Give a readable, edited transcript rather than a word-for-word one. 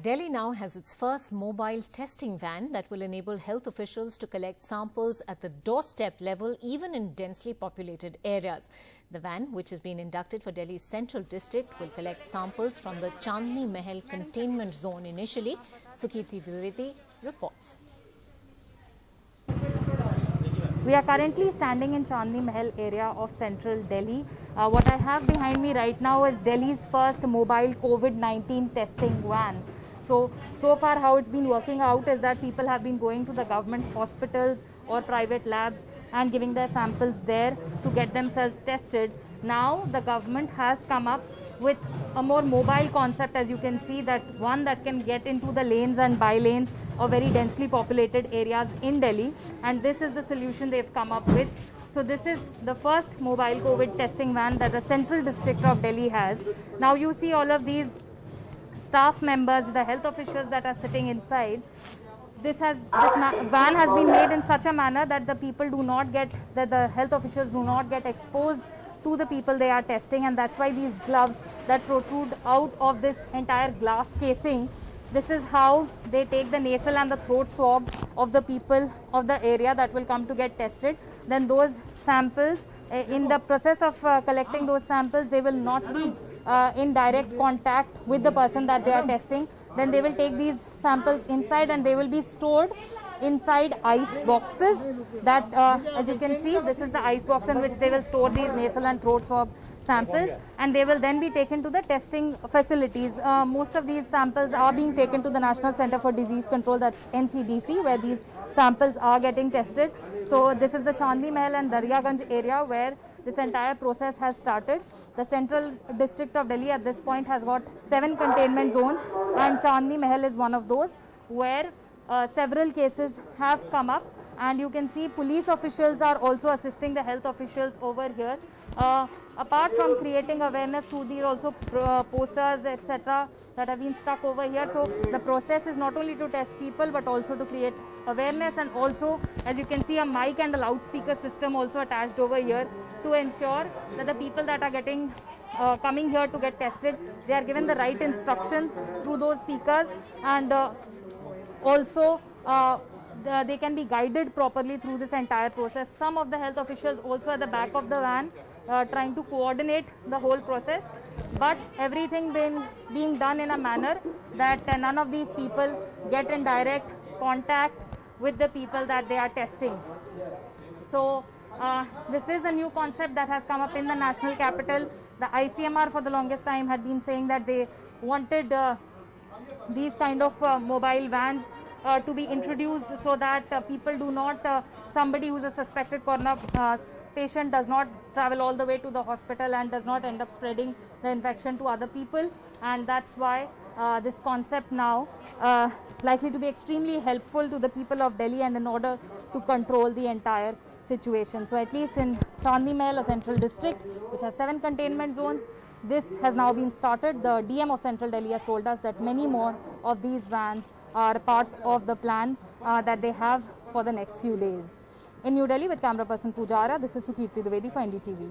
Delhi now has its first mobile testing van that will enable health officials to collect samples at the doorstep level, even in densely populated areas. The van, which has been inducted for Delhi's Central District, will collect samples from the Chandni Mahal containment zone initially. Sukirti Dwivedi reports. We are currently standing in Chandni Mahal area of central Delhi. What I have behind me right now is Delhi's first mobile COVID-19 testing van. So far how it's been working out is that people have been going to the government hospitals or private labs and giving their samples there to get themselves tested. Now the government has come up with a more mobile concept, as you can see, that one that can get into the lanes and by lanes of very densely populated areas in Delhi, and this is the solution they've come up with. So this is the first mobile COVID testing van that the Central District of Delhi has. Now you see all of these staff members, the health officials that are sitting inside. This van has been made in such a manner that the health officials do not get exposed to the people they are testing, and that's why these gloves that protrude out of this entire glass casing, this is how they take the nasal and the throat swab of the people of the area that will come to get tested. Then those samples, in the process of collecting those samples, they will not be in direct contact with the person that they are testing. Then they will take these samples inside and they will be stored inside ice boxes that, as you can see, this is the ice box in which they will store these nasal and throat swab samples, and they will then be taken to the testing facilities. Most of these samples are being taken to the National Center for Disease Control, that's NCDC, where these samples are getting tested. So this is the Chandni Mahal and Daryaganj area where this entire process has started. The Central District of Delhi at this point has got 7 containment zones, and Chandni Mahal is one of those where several cases have come up, and you can see police officials are also assisting the health officials over here. Apart from creating awareness through these also posters, etc., that have been stuck over here. So the process is not only to test people but also to create awareness, and also, as you can see, a mic and a loudspeaker system also attached over here to ensure that the people that are coming here to get tested, they are given the right instructions through those speakers, and also they can be guided properly through this entire process. Some of the health officials also at the back of the van trying to coordinate the whole process, but everything being done in a manner that none of these people get in direct contact with the people that they are testing. So this is a new concept that has come up in the national capital. The ICMR for the longest time had been saying that they wanted these kind of mobile vans to be introduced so that people do not, somebody who is a suspected corona patient does not travel all the way to the hospital and does not end up spreading the infection to other people. And that's why this concept now likely to be extremely helpful to the people of Delhi and in order to control the entire situation. So at least in Chandni Mahal, a central district which has 7 containment zones, this has now been started. The DM of Central Delhi has told us that many more of these vans are part of the plan that they have for the next few days. In New Delhi with camera person Pujara, this is Sukirti Dwivedi for NDTV.